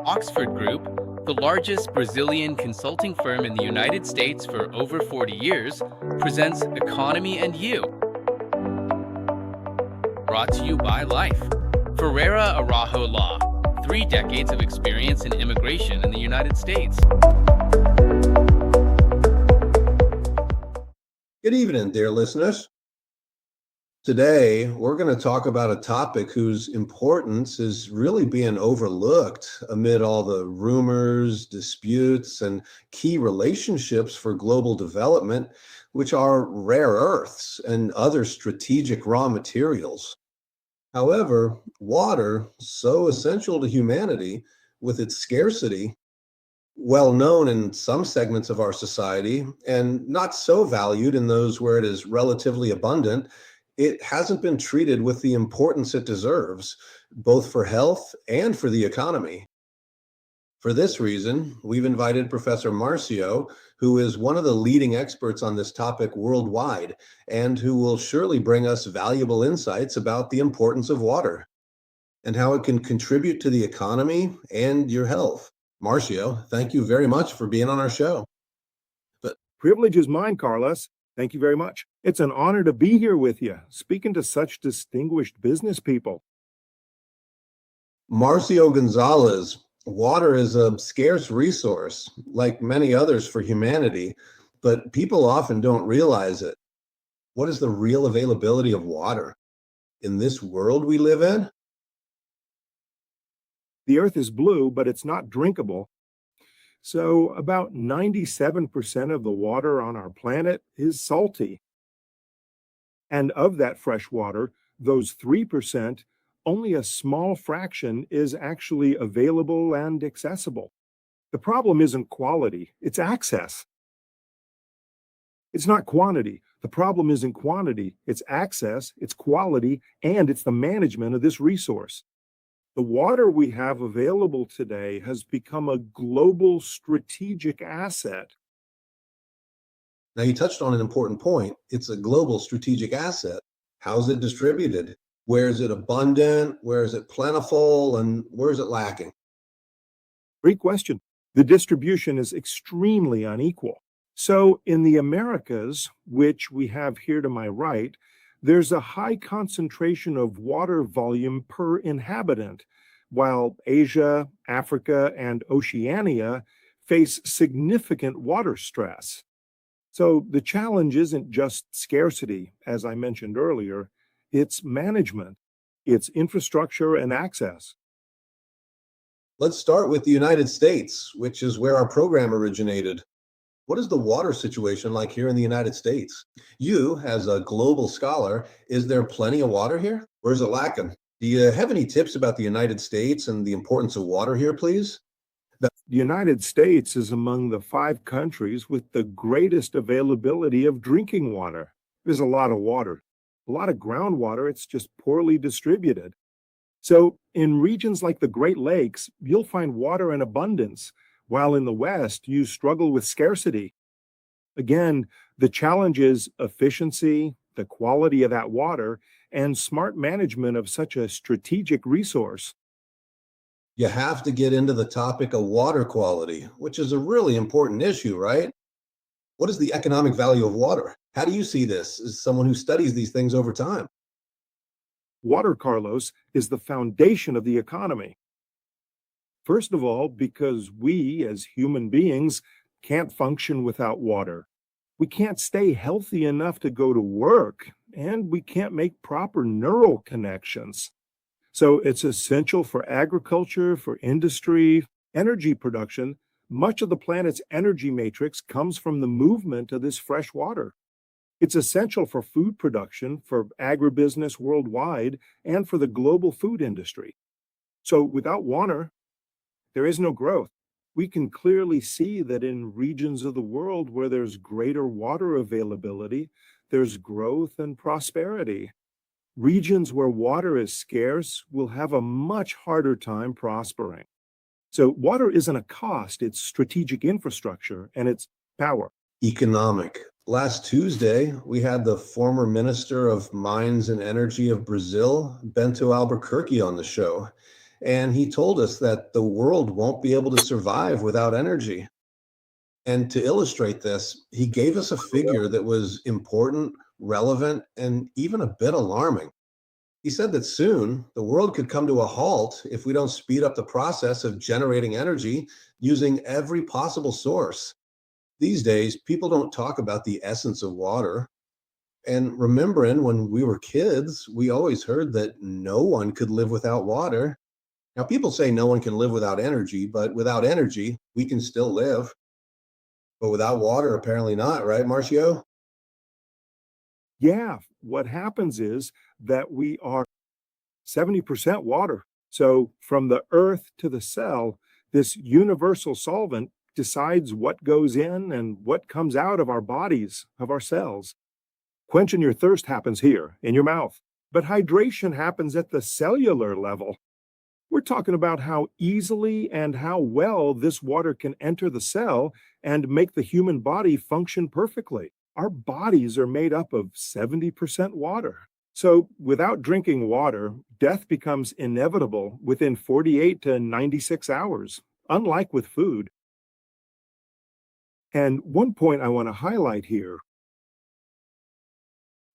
Oxford Group, the largest Brazilian consulting firm in the United States for over 40 years, presents Economy and You, brought to you by Life. Ferreira Araujo Law, 3 decades of experience in immigration in the United States. Good evening, dear listeners. Today, we're going to talk about a topic whose importance is really being overlooked amid all the rumors, disputes, and key relationships for global development, which are rare earths and other strategic raw materials. However, water, so essential to humanity, with its scarcity, well known in some segments of our society and not so valued in those where it is relatively abundant, it hasn't been treated with the importance it deserves, both for health and for the economy. For this reason, we've invited Professor Marcio, who is one of the leading experts on this topic worldwide, and who will surely bring us valuable insights about the importance of water and how it can contribute to the economy and your health. Marcio, thank you very much for being on our show. Privilege is mine, Carlos. Thank you very much. It's an honor to be here with you, speaking to such distinguished business people. Marcio Gonzalez, water is a scarce resource, like many others for humanity, but people often don't realize it. What is the real availability of water in this world we live in? The earth is blue, but it's not drinkable. So about 97% of the water on our planet is salty. And of that fresh water, those 3%, only a small fraction is actually available and accessible. The problem isn't quality, it's access. It's not quantity. The problem isn't quantity, it's access, it's quality, and it's the management of this resource. The water we have available today has become a global strategic asset. Now, you touched on an important point. It's a global strategic asset. How's it distributed? Where is it abundant? Where is it plentiful? And where is it lacking? Great question. The distribution is extremely unequal. So in the Americas, which we have here to my right, there's a high concentration of water volume per inhabitant, while Asia, Africa, and Oceania face significant water stress. So the challenge isn't just scarcity, as I mentioned earlier, it's management, it's infrastructure and access. Let's start with the United States, which is where our program originated. What is the water situation like here in the United States? You, as a global scholar, is there plenty of water here? Or is it lacking? Do you have any tips about the United States and the importance of water here, please? The United States is among the 5 countries with the greatest availability of drinking water. There's a lot of water, a lot of groundwater. It's just poorly distributed. So in regions like the Great Lakes, you'll find water in abundance, while in the West, you struggle with scarcity. Again, the challenge is efficiency, the quality of that water, and smart management of such a strategic resource. You have to get into the topic of water quality, which is a really important issue, right? What is the economic value of water? How do you see this as someone who studies these things over time? Water, Carlos, is the foundation of the economy. First of all, because we, as human beings, can't function without water. We can't stay healthy enough to go to work, and we can't make proper neural connections. So it's essential for agriculture, for industry, energy production. Much of the planet's energy matrix comes from the movement of this fresh water. It's essential for food production, for agribusiness worldwide, and for the global food industry. So without water, there is no growth. We can clearly see that in regions of the world where there's greater water availability, there's growth and prosperity. Regions where water is scarce will have a much harder time prospering. So water isn't a cost, it's strategic infrastructure and it's power. Economic Last Tuesday, we had the former Minister of Mines and Energy of Brazil, Bento Albuquerque, on the show. And he told us that the world won't be able to survive without energy. And to illustrate this, he gave us a figure that was important, relevant, and even a bit alarming. He said that soon the world could come to a halt if we don't speed up the process of generating energy using every possible source. These days, people don't talk about the essence of water. And remembering when we were kids, we always heard that no one could live without water. Now, people say no one can live without energy, but without energy, we can still live. But without water, apparently not, right, Marcio? Yeah, what happens is that we are 70% water. So from the earth to the cell, this universal solvent decides what goes in and what comes out of our bodies, of our cells. Quenching your thirst happens here in your mouth, but hydration happens at the cellular level. We're talking about how easily and how well this water can enter the cell and make the human body function perfectly. Our bodies are made up of 70% water. So, without drinking water, death becomes inevitable within 48 to 96 hours, unlike with food. And one point I want to highlight here.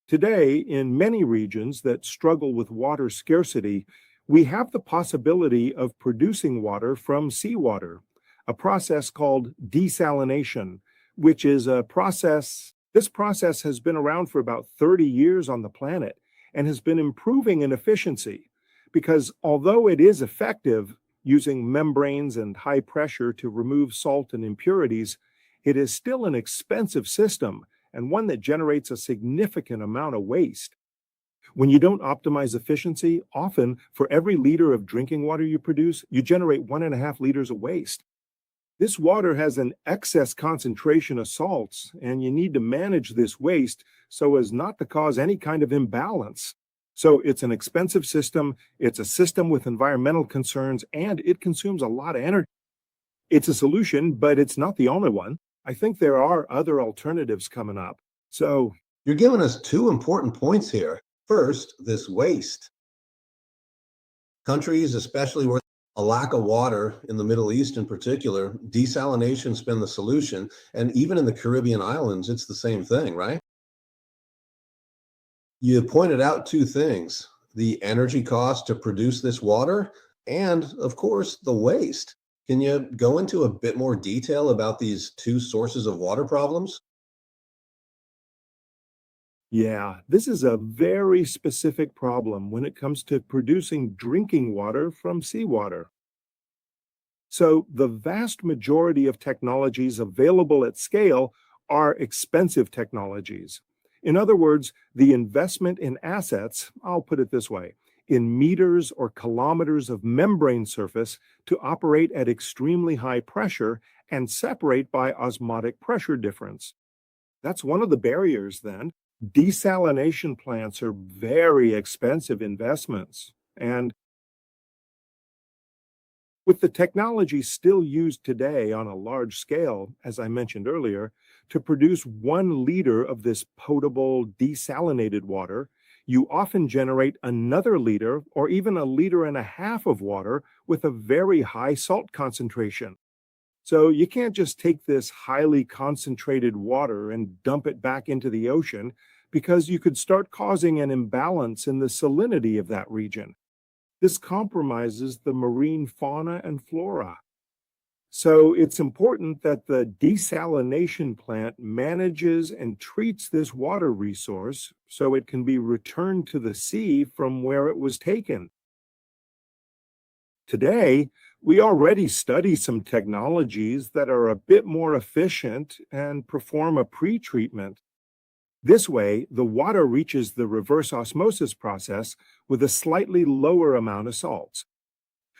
Today, in many regions that struggle with water scarcity, we have the possibility of producing water from seawater, a process called desalination, which is this process has been around for about 30 years on the planet and has been improving in efficiency because although it is effective using membranes and high pressure to remove salt and impurities, it is still an expensive system and one that generates a significant amount of waste. When you don't optimize efficiency, often for every liter of drinking water you produce, you generate 1.5 liters of waste. This water has an excess concentration of salts, and you need to manage this waste so as not to cause any kind of imbalance. So it's an expensive system, it's a system with environmental concerns, and it consumes a lot of energy. It's a solution, but it's not the only one. I think there are other alternatives coming up. So You're giving us two important points here. First, this waste. Countries, especially where a lack of water in the Middle East in particular, desalation's been the solution. And even in the Caribbean islands, it's the same thing, right? You pointed out two things: the energy cost to produce this water, and of course, the waste. Can you go into a bit more detail about these two sources of water problems? yeah, this is a very specific problem when it comes to producing drinking water from seawater. So, the vast majority of technologies available at scale are expensive technologies. In other words, the investment in assets, I'll put it this way, in meters or kilometers of membrane surface to operate at extremely high pressure and separate by osmotic pressure difference. That's one of the barriers then. Desalination plants are very expensive investments. And with the technology still used today on a large scale, as I mentioned earlier, to produce 1 liter of this potable desalinated water, you often generate another liter or even 1.5 liters of water with a very high salt concentration. So you can't just take this highly concentrated water and dump it back into the ocean because you could start causing an imbalance in the salinity of that region. This compromises the marine fauna and flora. So it's important that the desalination plant manages and treats this water resource so it can be returned to the sea from where it was taken. Today, we already study some technologies that are a bit more efficient and perform a pre-treatment. This way, the water reaches the reverse osmosis process with a slightly lower amount of salts.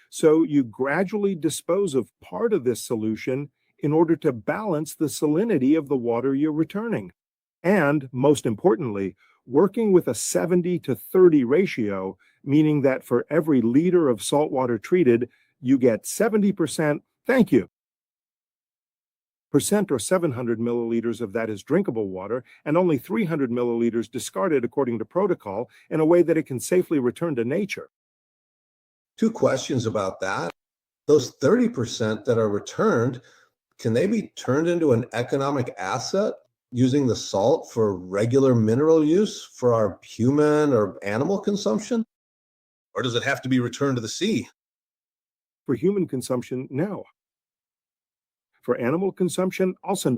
So you gradually dispose of part of this solution in order to balance the salinity of the water you're returning. And most importantly, working with a 70-30 ratio, meaning that for every liter of salt water treated, you get 70% thank you. or 700 milliliters of that is drinkable water, and only 300 milliliters discarded according to protocol in a way that it can safely return to nature. Two questions about that. Those 30% that are returned, can they be turned into an economic asset using the salt for regular mineral use for our human or animal consumption? Or does it have to be returned to the sea? For human consumption, no. For animal consumption, also no.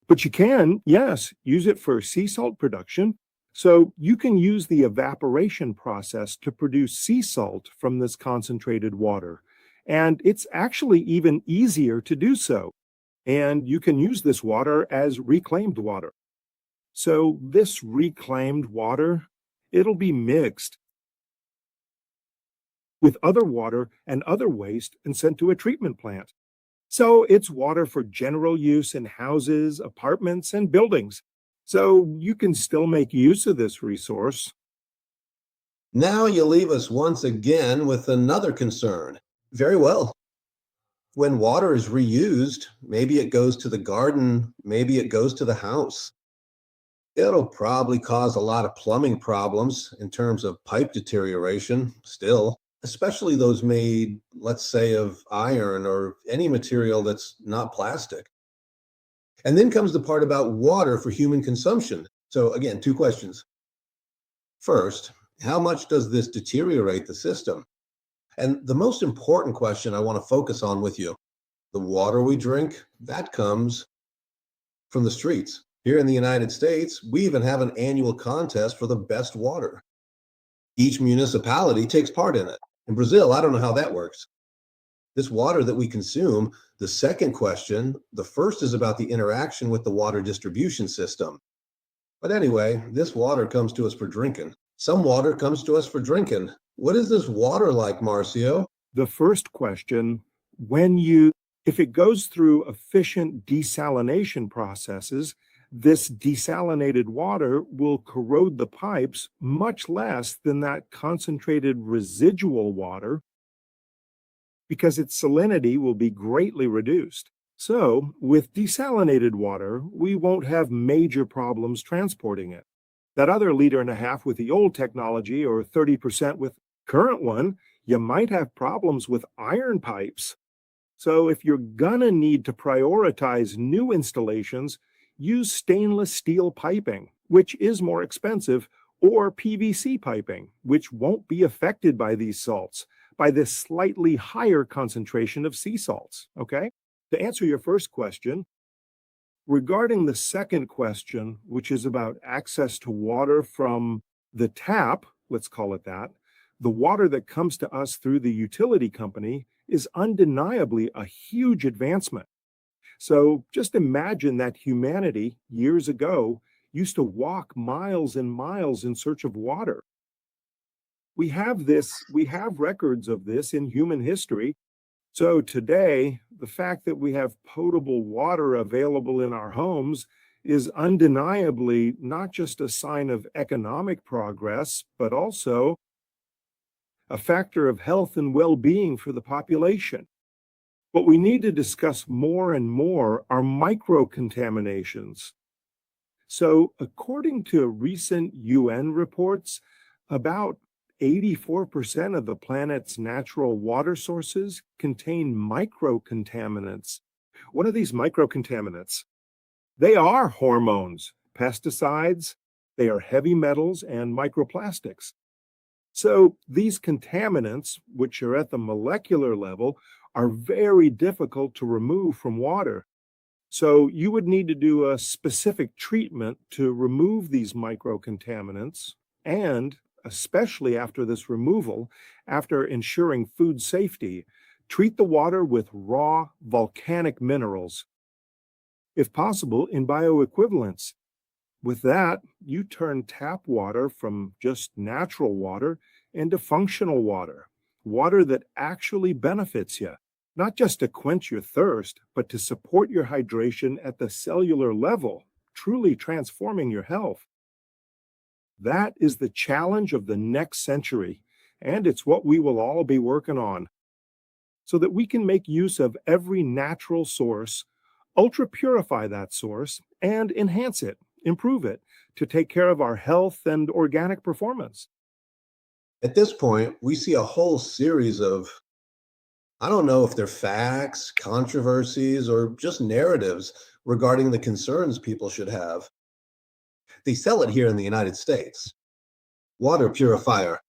But you can, yes, use it for sea salt production. So you can use the evaporation process to produce sea salt from this concentrated water. And it's actually even easier to do so. And you can use this water as reclaimed water. So this reclaimed water, it'll be mixed with other water and other waste and sent to a treatment plant. So it's water for general use in houses, apartments, and buildings. So you can still make use of this resource. Now you leave us once again with another concern. Very well. When water is reused, maybe it goes to the garden, maybe it goes to the house. It'll probably cause a lot of plumbing problems in terms of pipe deterioration still, especially those made, let's say, of iron or any material that's not plastic. And then comes the part about water for human consumption. So again, two questions. First, how much does this deteriorate the system? And the most important question I want to focus on with you, the water we drink, that comes from the streets. Here in the United States, we even have an annual contest for the best water. Each municipality takes part in it. In Brazil, I don't know how that works. This water that we consume, the second question, the first is about the interaction with the water distribution system. But anyway, this water comes to us for drinking. Some water comes to us for drinking. What is this water like, Marcio? The first question, if it goes through efficient desalination processes, this desalinated water will corrode the pipes much less than that concentrated residual water because its salinity will be greatly reduced. So, with desalinated water, we won't have major problems transporting it. That other 1.5 liters with the old technology or 30% with current one, you might have problems with iron pipes. So if you're gonna need to prioritize new installations, use stainless steel piping, which is more expensive, or PVC piping, which won't be affected by these salts, by this slightly higher concentration of sea salts, okay? To answer your first question, regarding the second question, which is about access to water from the tap, let's call it that, the water that comes to us through the utility company is undeniably a huge advancement. So just imagine that humanity, years ago, used to walk miles and miles in search of water. We have records of this in human history. So today, the fact that we have potable water available in our homes is undeniably not just a sign of economic progress, but also a factor of health and well-being for the population. What we need to discuss more and more are microcontaminations. So, according to recent UN reports, about 84% of the planet's natural water sources contain microcontaminants. What are these microcontaminants? They are hormones, pesticides, they are heavy metals, and microplastics. So these contaminants, which are at the molecular level, are very difficult to remove from water. So you would need to do a specific treatment to remove these microcontaminants, and especially after this removal, after ensuring food safety, treat the water with raw volcanic minerals, if possible in bioequivalence. With that, you turn tap water from just natural water into functional water, water that actually benefits you, not just to quench your thirst, but to support your hydration at the cellular level, truly transforming your health. That is the challenge of the next century, and it's what we will all be working on, so that we can make use of every natural source ultra purify that source and enhance it, improve it to take care of our health and organic performance. At this point, we see a whole series of, I don't know if they're facts, controversies, or just narratives regarding the concerns people should have. They sell it here in the United States. Water purifier,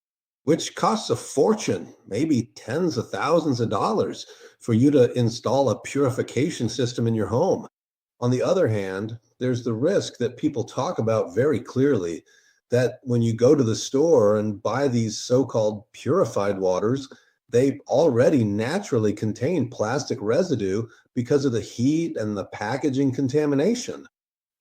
which costs a fortune, maybe tens of thousands of dollars for you to install a purification system in your home. On the other hand, there's the risk that people talk about very clearly, that when you go to the store and buy these so-called purified waters, they already naturally contain plastic residue because of the heat and the packaging contamination.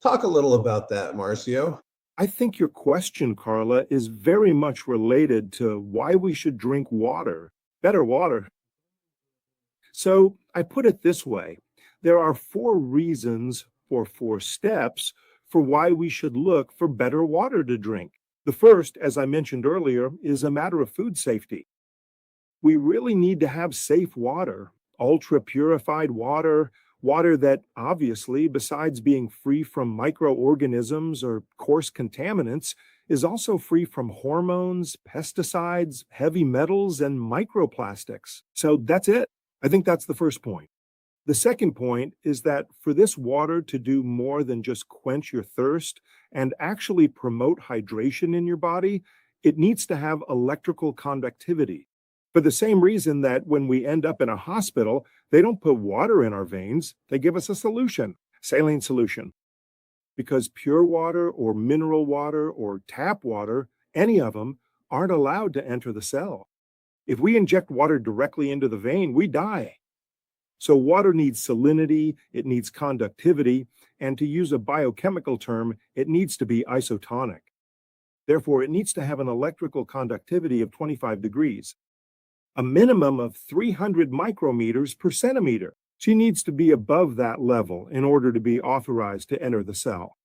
Talk a little about that, Marcio. I think your question, Carla, is very much related to why we should drink water, better water. So I put it this way. There are 4 reasons or 4 steps for why we should look for better water to drink. The first, as I mentioned earlier, is a matter of food safety. We really need to have safe water, ultra purified water, water that obviously, besides being free from microorganisms or coarse contaminants, is also free from hormones, pesticides, heavy metals, and microplastics. So that's it. I think that's the first point. The second point is that for this water to do more than just quench your thirst and actually promote hydration in your body, it needs to have electrical conductivity. For the same reason that when we end up in a hospital, they don't put water in our veins, they give us a solution, saline solution. Because pure water or mineral water or tap water, any of them, aren't allowed to enter the cell. If we inject water directly into the vein, we die. So water needs salinity, it needs conductivity, and to use a biochemical term, it needs to be isotonic. Therefore, it needs to have an electrical conductivity of 25 degrees. A minimum of 300 micrometers per centimeter. She needs to be above that level in order to be authorized to enter the cell.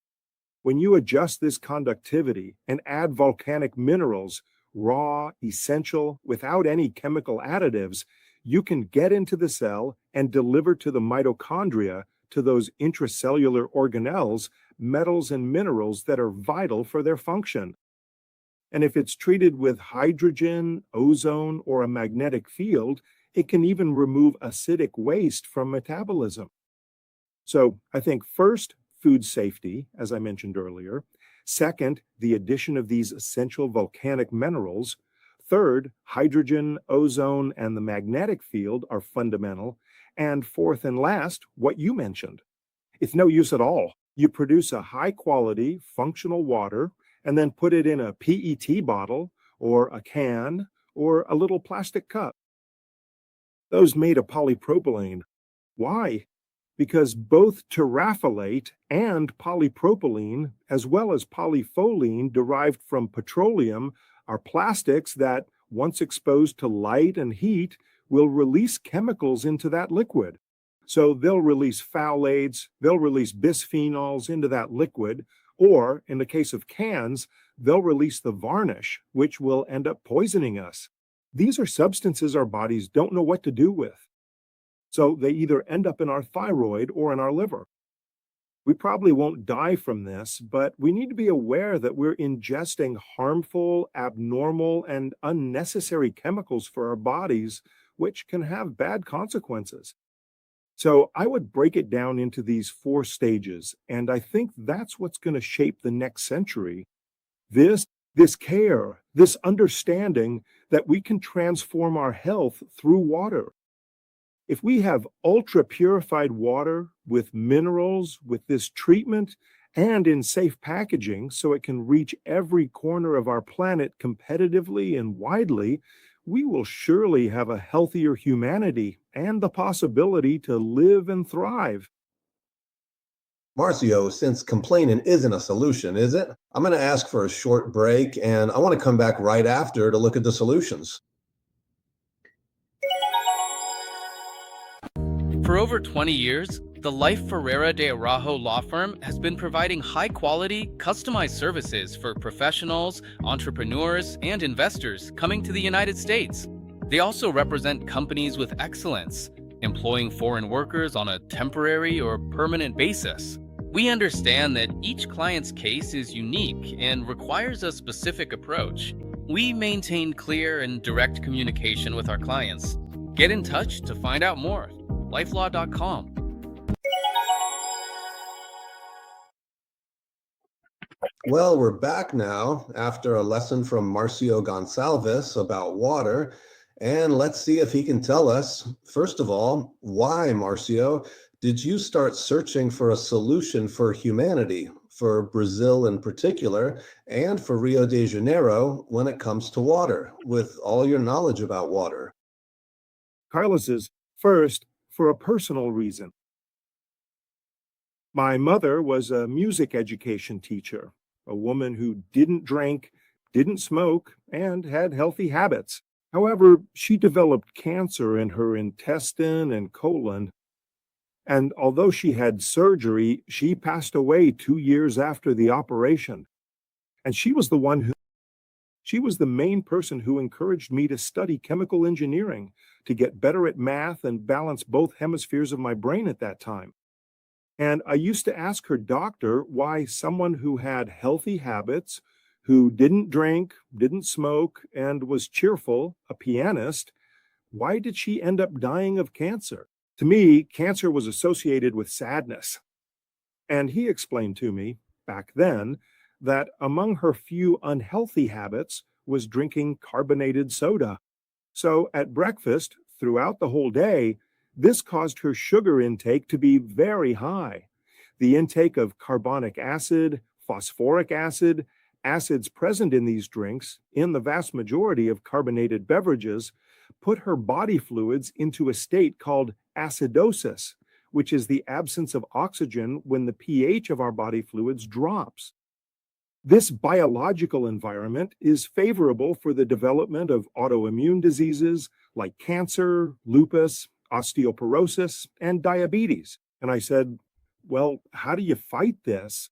When you adjust this conductivity and add volcanic minerals, raw, essential, without any chemical additives, you can get into the cell and deliver to the mitochondria, to those intracellular organelles, metals and minerals that are vital for their function. And if it's treated with hydrogen, ozone, or a magnetic field, it can even remove acidic waste from metabolism. So I think first, food safety, as I mentioned earlier. Second, the addition of these essential volcanic minerals. Third, hydrogen, ozone, and the magnetic field are fundamental. And fourth and last, what you mentioned. It's no use at all. You produce a high-quality, functional water, and then put it in a PET bottle or a can or a little plastic cup. Those made of polypropylene. Why? Because both terephthalate and polypropylene, as well as polypholene derived from petroleum, are plastics that, once exposed to light and heat, will release chemicals into that liquid. So they'll release phthalates, they'll release bisphenols into that liquid, or in the case of cans, they'll release the varnish, which will end up poisoning us. These are substances our bodies don't know what to do with. So they either end up in our thyroid or in our liver. We probably won't die from this, but we need to be aware that we're ingesting harmful, abnormal, and unnecessary chemicals for our bodies, which can have bad consequences. So I would break it down into these 4 stages, and I think that's what's going to shape the next century. This care, this understanding that we can transform our health through water. If we have ultra-purified water with minerals, with this treatment, and in safe packaging so it can reach every corner of our planet competitively and widely, we will surely have a healthier humanity and the possibility to live and thrive. Marcio, since complaining isn't a solution, is it? I'm going to ask for a short break, and I want to come back right after to look at the solutions. For over 20 years, the Life Ferreira de Araujo law firm has been providing high-quality, customized services for professionals, entrepreneurs, and investors coming to the United States. They also represent companies with excellence, employing foreign workers on a temporary or permanent basis. We understand that each client's case is unique and requires a specific approach. We maintain clear and direct communication with our clients. Get in touch to find out more. Lifelaw.com. Well, we're back now after a lesson from Marcio Gonçalves about water. And let's see if he can tell us, first of all, why, Marcio, did you start searching for a solution for humanity, for Brazil in particular, and for Rio de Janeiro when it comes to water, with all your knowledge about water? Carlos is first for a personal reason. My mother was a music education teacher, a woman who didn't drink, didn't smoke, and had healthy habits. However, she developed cancer in her intestine and colon, and although she had surgery, she passed away 2 years after the operation. And she was the main person who encouraged me to study chemical engineering, to get better at math and balance both hemispheres of my brain at that time. And I used to ask her doctor why someone who had healthy habits, who didn't drink, didn't smoke, and was cheerful, a pianist, why did she end up dying of cancer? To me, cancer was associated with sadness. And he explained to me, back then, that among her few unhealthy habits was drinking carbonated soda. So at breakfast, throughout the whole day, this caused her sugar intake to be very high. The intake of carbonic acid, phosphoric acid, acids present in these drinks, in the vast majority of carbonated beverages, put her body fluids into a state called acidosis, which is the absence of oxygen when the pH of our body fluids drops. This biological environment is favorable for the development of autoimmune diseases like cancer, lupus, osteoporosis, and diabetes. And I said, well, how do you fight this?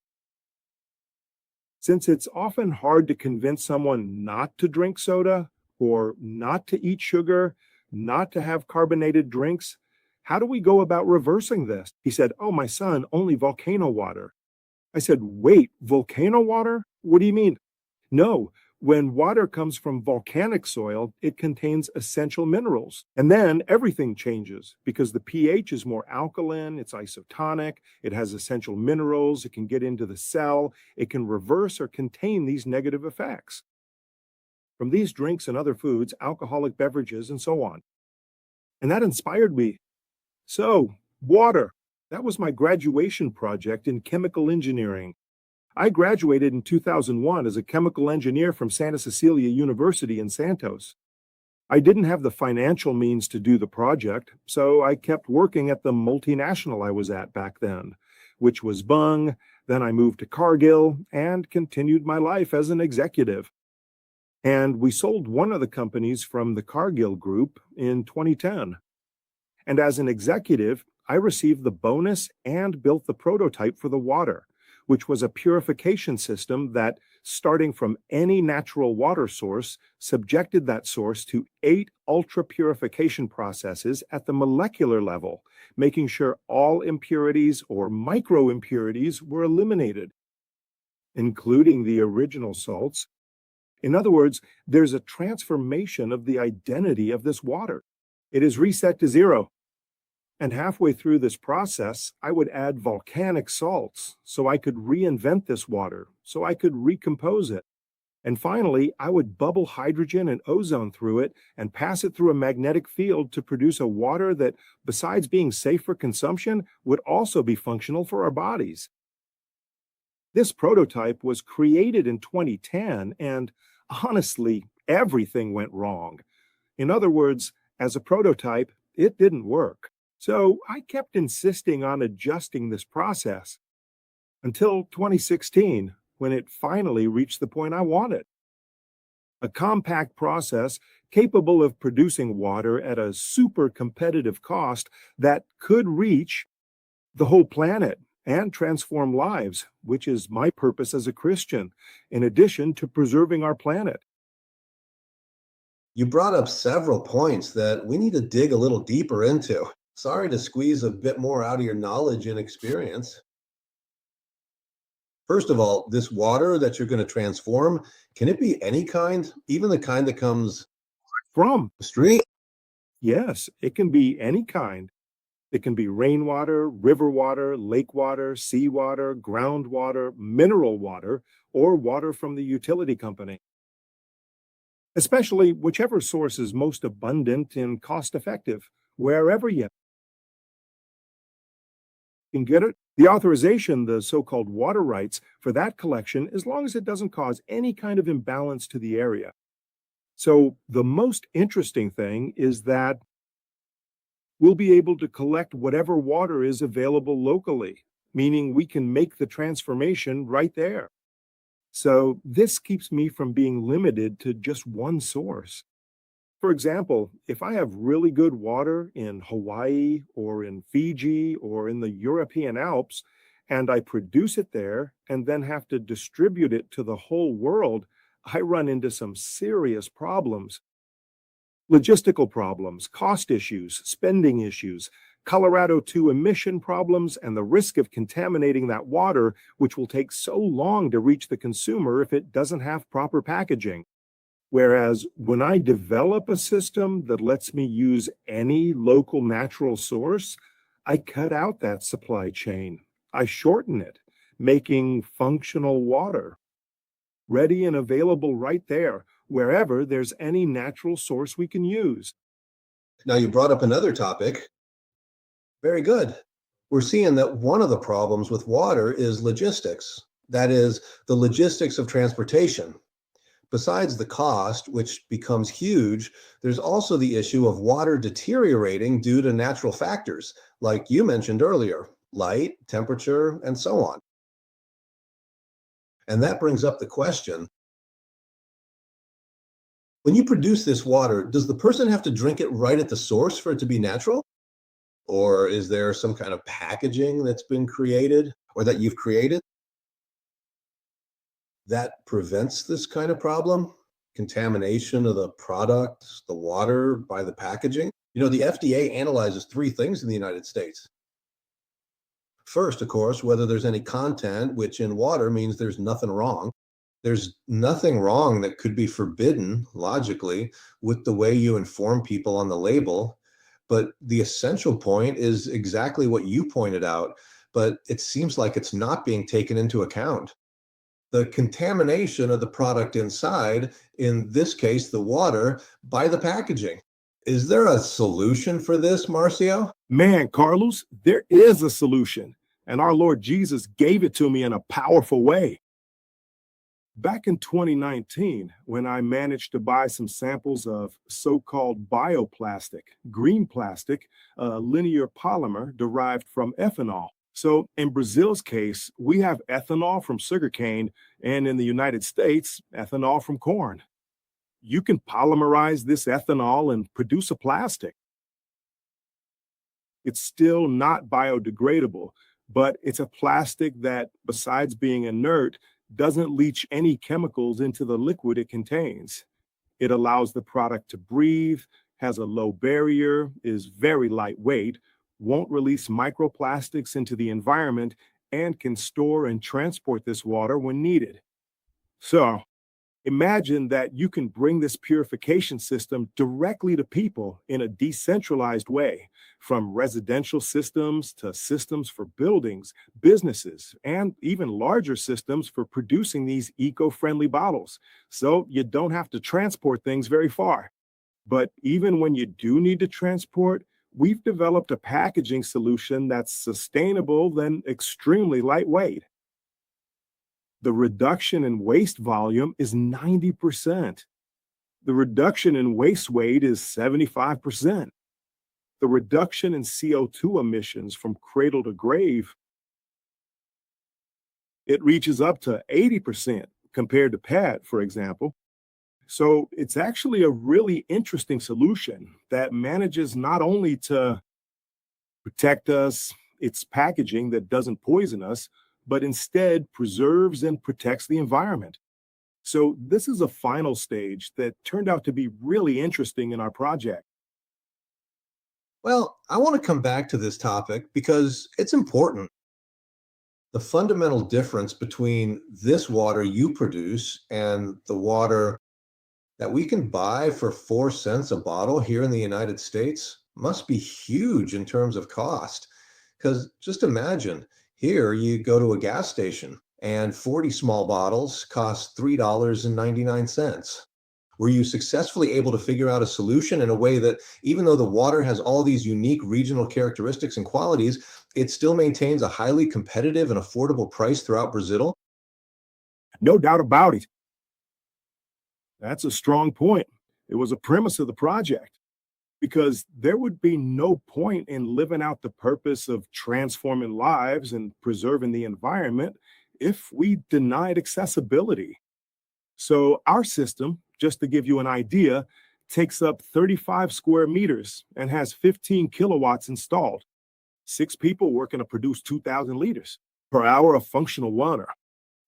Since it's often hard to convince someone not to drink soda or not to eat sugar, not to have carbonated drinks, how do we go about reversing this? He said, oh, my son, only volcano water. I said, wait, volcano water? What do you mean? No, when water comes from volcanic soil, it contains essential minerals. And then everything changes because the pH is more alkaline, it's isotonic, it has essential minerals, it can get into the cell, it can reverse or contain these negative effects from these drinks and other foods, alcoholic beverages, and so on. And that inspired me. So, water. That was my graduation project in chemical engineering. I graduated in 2001 as a chemical engineer from Santa Cecilia University in Santos. I didn't have the financial means to do the project, so I kept working at the multinational I was at back then, which was Bung. Then I moved to Cargill and continued my life as an executive. And we sold one of the companies from the Cargill group in 2010. And as an executive, I received the bonus and built the prototype for the water, which was a purification system that, starting from any natural water source, subjected that source to 8 ultra-purification processes at the molecular level, making sure all impurities or micro-impurities were eliminated, including the original salts. In other words, there's a transformation of the identity of this water. It is reset to 0. And halfway through this process, I would add volcanic salts so I could reinvent this water, so I could recompose it. And finally, I would bubble hydrogen and ozone through it and pass it through a magnetic field to produce a water that, besides being safe for consumption, would also be functional for our bodies. This prototype was created in 2010, and honestly, everything went wrong. In other words, as a prototype, it didn't work. So I kept insisting on adjusting this process until 2016, when it finally reached the point I wanted. A compact process capable of producing water at a super competitive cost that could reach the whole planet and transform lives, which is my purpose as a Christian, in addition to preserving our planet. You brought up several points that we need to dig a little deeper into. Sorry to squeeze a bit more out of your knowledge and experience. First of all, this water that you're going to transform, can it be any kind, even the kind that comes From, the street? yes, it can be any kind. It can be rainwater, river water, lake water, seawater, groundwater, mineral water, or water from the utility company. Especially whichever source is most abundant and cost effective, wherever you can get it. The authorization, the so called water rights for that collection, as long as it doesn't cause any kind of imbalance to the area. So, the most interesting thing is that we'll be able to collect whatever water is available locally, meaning we can make the transformation right there. So, this keeps me from being limited to just one source. For example, if I have really good water in Hawaii or in Fiji or in the European Alps, and I produce it there and then have to distribute it to the whole world, I run into some serious problems. Logistical problems, cost issues, spending issues, Colorado 2 emission problems, and the risk of contaminating that water, which will take so long to reach the consumer if it doesn't have proper packaging. Whereas when I develop a system that lets me use any local natural source, I cut out that supply chain. I shorten it, making functional water ready and available right there, wherever there's any natural source we can use. Now, you brought up another topic. Very good. We're seeing that one of the problems with water is logistics. That is, the logistics of transportation. Besides the cost, which becomes huge, there's also the issue of water deteriorating due to natural factors, like you mentioned earlier, light, temperature, and so on. And that brings up the question, when you produce this water, does the person have to drink it right at the source for it to be natural? Or is there some kind of packaging that's been created or that you've created that prevents this kind of problem? Contamination of the product, the water by the packaging? You know, the FDA analyzes three things in the United States. First, of course, whether there's any content, which in water means there's nothing wrong. There's nothing wrong that could be forbidden logically with the way you inform people on the label. But the essential point is exactly what you pointed out, but it seems like it's not being taken into account. The contamination of the product inside, in this case, the water, by the packaging. Is there a solution for this, Marcio? Man, Carlos, there is a solution, and our Lord Jesus gave it to me in a powerful way. Back in 2019, when I managed to buy some samples of so-called bioplastic, green plastic, a linear polymer derived from ethanol. So in Brazil's case, we have ethanol from sugarcane, and in the United States, ethanol from corn. You can polymerize this ethanol and produce a plastic. It's still not biodegradable, but it's a plastic that, besides being inert, doesn't leach any chemicals into the liquid it contains. It allows the product to breathe, has a low barrier, is very lightweight, won't release microplastics into the environment, and can store and transport this water when needed. So, imagine that you can bring this purification system directly to people in a decentralized way, from residential systems to systems for buildings, businesses, and even larger systems for producing these eco-friendly bottles. So you don't have to transport things very far. But even when you do need to transport, we've developed a packaging solution that's sustainable and extremely lightweight. The reduction in waste volume is 90%. The reduction in waste weight is 75%. The reduction in CO2 emissions from cradle to grave, it reaches up to 80% compared to PET, for example. So it's actually a really interesting solution that manages not only to protect us, its packaging that doesn't poison us, but instead preserves and protects the environment. So this is a final stage that turned out to be really interesting in our project. Well, I want to come back to this topic because it's important. The fundamental difference between this water you produce and the water that we can buy for 4 cents a bottle here in the United States must be huge in terms of cost. Because just imagine here you go to a gas station and 40 small bottles cost $3.99. Were you successfully able to figure out a solution in a way that, even though the water has all these unique regional characteristics and qualities, it still maintains a highly competitive and affordable price throughout Brazil? No doubt about it. That's a strong point. It was a premise of the project because there would be no point in living out the purpose of transforming lives and preserving the environment if we denied accessibility. So, our system, just to give you an idea, takes up 35 square meters and has 15 kilowatts installed. 6 people working to produce 2,000 liters per hour of functional water.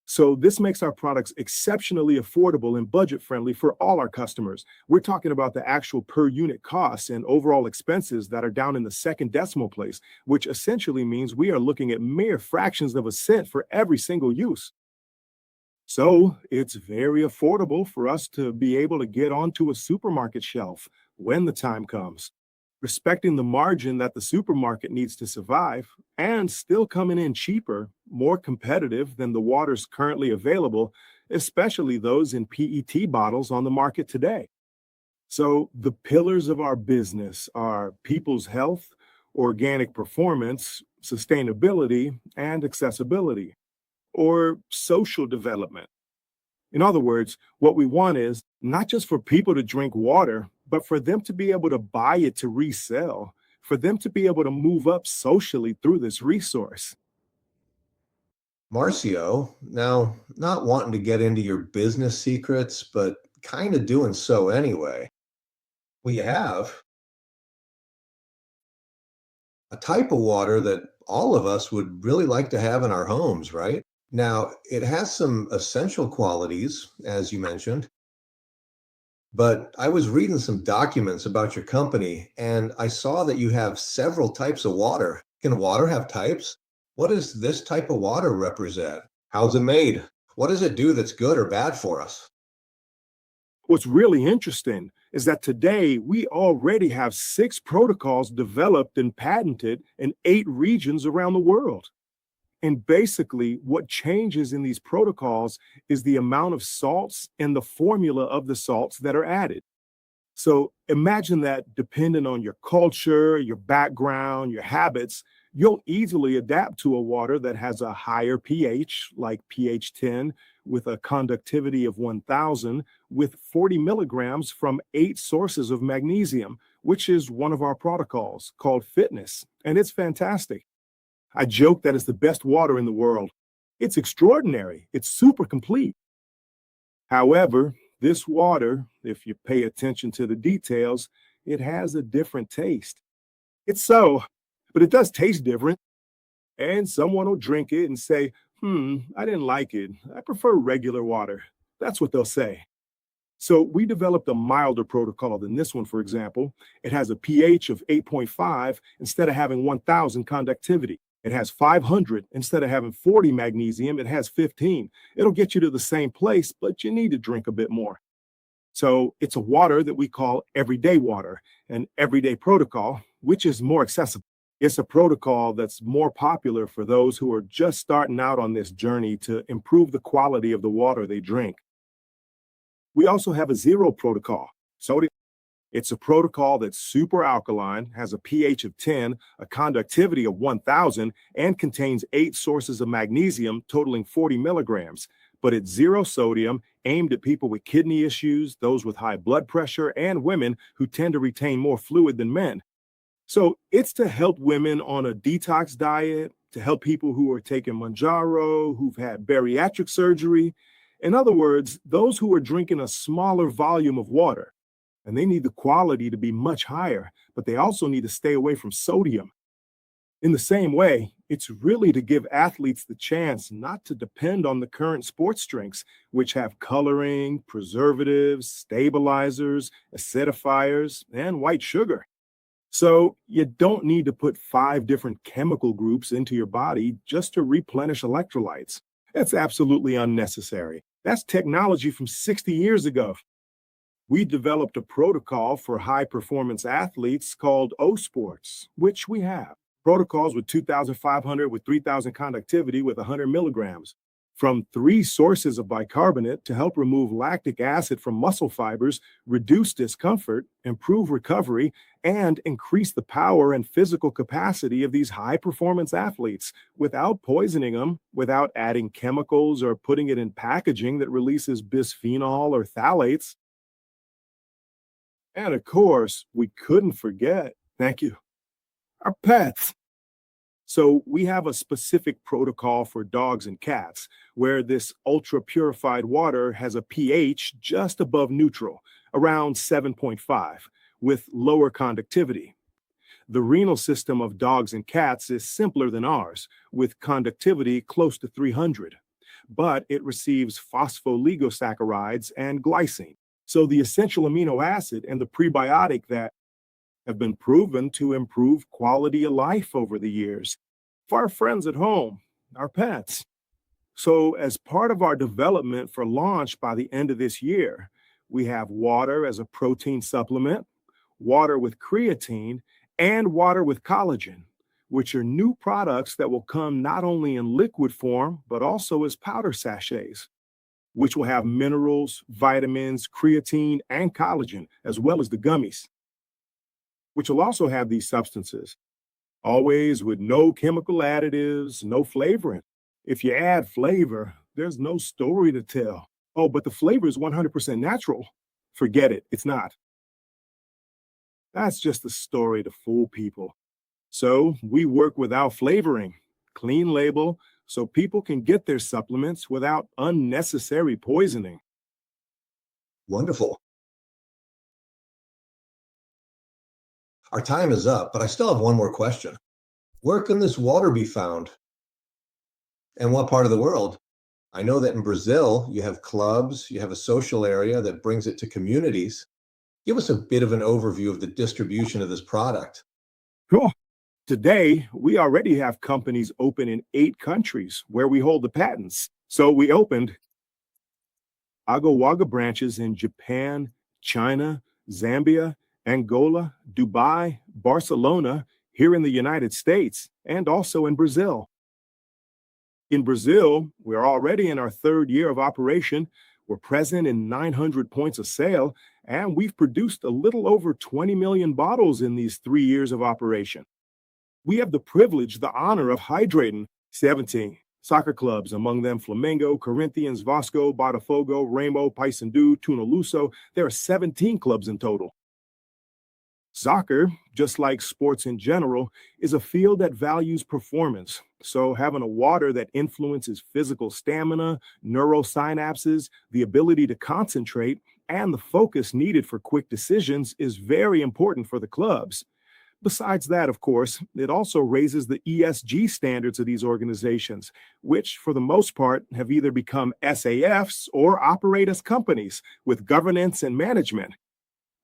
So this makes our products exceptionally affordable and budget friendly for all our customers. We're talking about the actual per unit costs and overall expenses that are down in the second decimal place, which essentially means we are looking at mere fractions of a cent for every single use. So it's very affordable for us to be able to get onto a supermarket shelf when the time comes, respecting the margin that the supermarket needs to survive and still coming in cheaper, more competitive than the waters currently available, especially those in PET bottles on the market today. So the pillars of our business are people's health, organic performance, sustainability, and accessibility, or social development. In other words, what we want is not just for people to drink water, but for them to be able to buy it to resell, for them to be able to move up socially through this resource. Marcio, now, not wanting to get into your business secrets, but kind of doing so anyway. We have a type of water that all of us would really like to have in our homes, right? Now, it has some essential qualities, as you mentioned, but I was reading some documents about your company and I saw that you have several types of water. Can water have types? What does this type of water represent? How's it made? What does it do that's good or bad for us? What's really interesting is that today we already have 6 protocols developed and patented in 8 regions around the world. And basically, what changes in these protocols is the amount of salts and the formula of the salts that are added. So imagine that depending on your culture, your background, your habits, you'll easily adapt to a water that has a higher pH, like pH 10, with a conductivity of 1,000, with 40 milligrams from 8 sources of magnesium, which is one of our protocols called Fitness. And it's fantastic. I joke that it's the best water in the world. It's extraordinary. It's super complete. However, this water, if you pay attention to the details, it has a different taste. It's so, but it does taste different. And someone will drink it and say, I didn't like it. I prefer regular water. That's what they'll say. So we developed a milder protocol than this one, for example. It has a pH of 8.5 instead of having 1,000 conductivity. It has 500 instead of having 40 magnesium. It has 15. It'll get you to the same place, but you need to drink a bit more. So it's a water that we call everyday water, an everyday protocol, which is more accessible. It's a protocol that's more popular for those who are just starting out on this journey to improve the quality of the water they drink. We also have a zero protocol. It's a protocol that's super alkaline, has a pH of 10, a conductivity of 1,000, and contains 8 sources of magnesium totaling 40 milligrams. But it's zero sodium, aimed at people with kidney issues, those with high blood pressure, and women who tend to retain more fluid than men. So it's to help women on a detox diet, to help people who are taking Manjaro, who've had bariatric surgery. In other words, those who are drinking a smaller volume of water. And they need the quality to be much higher, but they also need to stay away from sodium. In the same way, it's really to give athletes the chance not to depend on the current sports drinks, which have coloring, preservatives, stabilizers, acidifiers, and white sugar. So you don't need to put 5 different chemical groups into your body just to replenish electrolytes. That's absolutely unnecessary. That's technology from 60 years ago. We developed a protocol for high performance athletes called O Sports, which we have. Protocols with 2,500 with 3,000 conductivity with 100 milligrams from 3 sources of bicarbonate to help remove lactic acid from muscle fibers, reduce discomfort, improve recovery, and increase the power and physical capacity of these high performance athletes without poisoning them, without adding chemicals or putting it in packaging that releases bisphenol or phthalates. And of course, we couldn't forget, thank you, our pets. So we have a specific protocol for dogs and cats where this ultra purified water has a pH just above neutral, around 7.5, with lower conductivity. The renal system of dogs and cats is simpler than ours, with conductivity close to 300, but it receives phospholigosaccharides and glycine. So the essential amino acid and the prebiotic that have been proven to improve quality of life over the years for our friends at home, our pets. So, as part of our development for launch by the end of this year, we have water as a protein supplement, water with creatine, and water with collagen, which are new products that will come not only in liquid form, but also as powder sachets, which will have minerals, vitamins, creatine, and collagen, as well as the gummies, which will also have these substances, always with no chemical additives, no flavoring. If you add flavor, there's no story to tell. Oh, but the flavor is 100% natural. Forget it, it's not. That's just a story to fool people. So we work without flavoring, clean label, so people can get their supplements without unnecessary poisoning. Wonderful. Our time is up, but I still have one more question. Where can this water be found? And what part of the world? I know that in Brazil, you have clubs, you have a social area that brings it to communities. Give us a bit of an overview of the distribution of this product. Cool. Today, we already have companies open in 8 countries where we hold the patents. So we opened Agawaga branches in Japan, China, Zambia, Angola, Dubai, Barcelona, here in the United States, and also in Brazil. In Brazil, we're already in our 3rd year of operation. We're present in 900 points of sale, and we've produced a little over 20 million bottles in these 3 years of operation. We have the privilege, the honor of hydrating 17 soccer clubs, among them Flamengo, Corinthians, Vasco, Botafogo, Remo, Paysandu, Tunaluso. There are 17 clubs in total. Soccer, just like sports in general, is a field that values performance. So having a water that influences physical stamina, neurosynapses, the ability to concentrate, and the focus needed for quick decisions is very important for the clubs. Besides that, of course, it also raises the ESG standards of these organizations, which, for the most part, have either become SAFs or operate as companies with governance and management.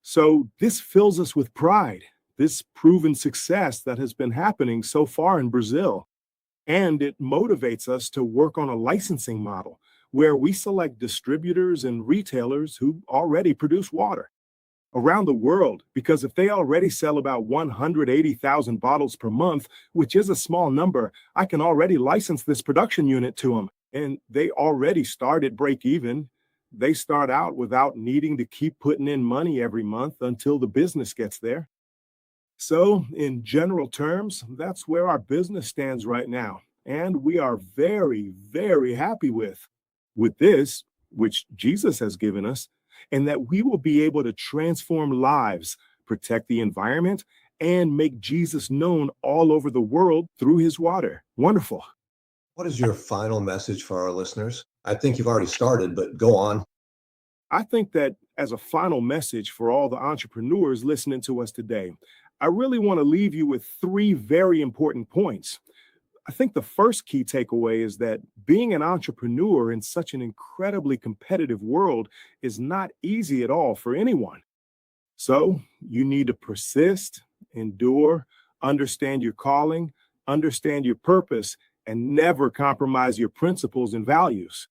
So this fills us with pride, this proven success that has been happening so far in Brazil. And it motivates us to work on a licensing model where we select distributors and retailers who already produce water around the world, because if they already sell about 180,000 bottles per month, which is a small number, I can already license this production unit to them. And they already start at break even. They start out without needing to keep putting in money every month until the business gets there. So, in general terms, that's where our business stands right now. And we are very, very happy with this, which Jesus has given us, and that we will be able to transform lives, protect the environment, and make Jesus known all over the world through his water. Wonderful. What is your final message for our listeners? I think you've already started, but go on. I think that as a final message for all the entrepreneurs listening to us today, I really want to leave you with 3 very important points. I think the first key takeaway is that being an entrepreneur in such an incredibly competitive world is not easy at all for anyone. So you need to persist endure, understand your calling, understand your purpose, and never compromise your principles and values.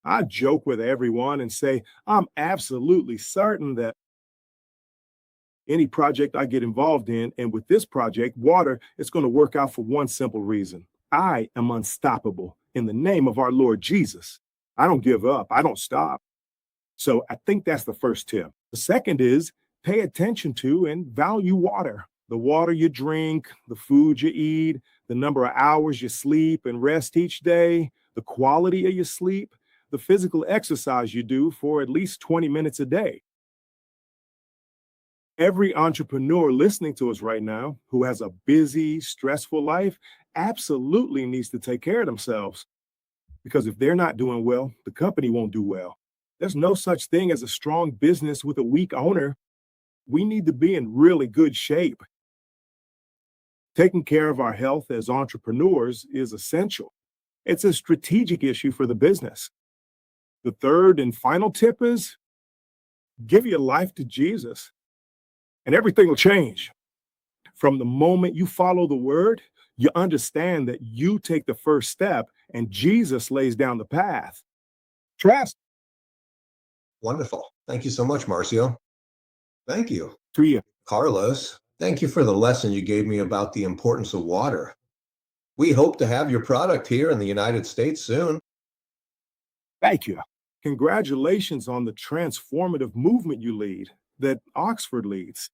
I joke with everyone and say, I'm absolutely certain that any project I get involved in, and with this project, water, it's going to work out for one simple reason. I am unstoppable in the name of our Lord Jesus. I don't give up. I don't stop. So I think that's the first tip. The second is pay attention to and value water. The water you drink, the food you eat, the number of hours you sleep and rest each day, the quality of your sleep, the physical exercise you do for at least 20 minutes a day. Every entrepreneur listening to us right now who has a busy, stressful life absolutely needs to take care of themselves. Because if they're not doing well, the company won't do well. There's no such thing as a strong business with a weak owner. We need to be in really good shape. Taking care of our health as entrepreneurs is essential. It's a strategic issue for the business. The third and final tip is give your life to Jesus, and everything will change. From the moment you follow the word, you understand that you take the first step and Jesus lays down the path. Trust. Wonderful. Thank you so much, Marcio. Thank you. To you. Carlos, thank you for the lesson you gave me about the importance of water. We hope to have your product here in the United States soon. Thank you. Congratulations on the transformative movement you lead, that Oxford leads,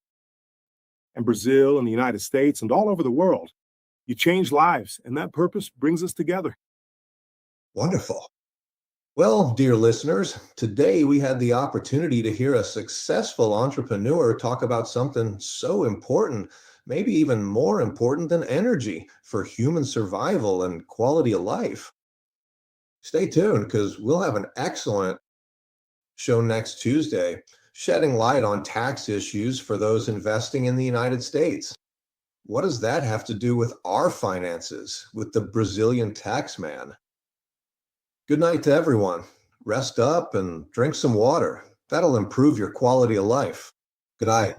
and Brazil and the United States and all over the world. You change lives, and that purpose brings us together. Wonderful. Well, dear listeners, today we had the opportunity to hear a successful entrepreneur talk about something so important, maybe even more important than energy for human survival and quality of life. Stay tuned because we'll have an excellent show next Tuesday, shedding light on tax issues for those investing in the United States. What does that have to do with our finances, with the Brazilian tax man? Good night to everyone. Rest up and drink some water. That'll improve your quality of life. Good night.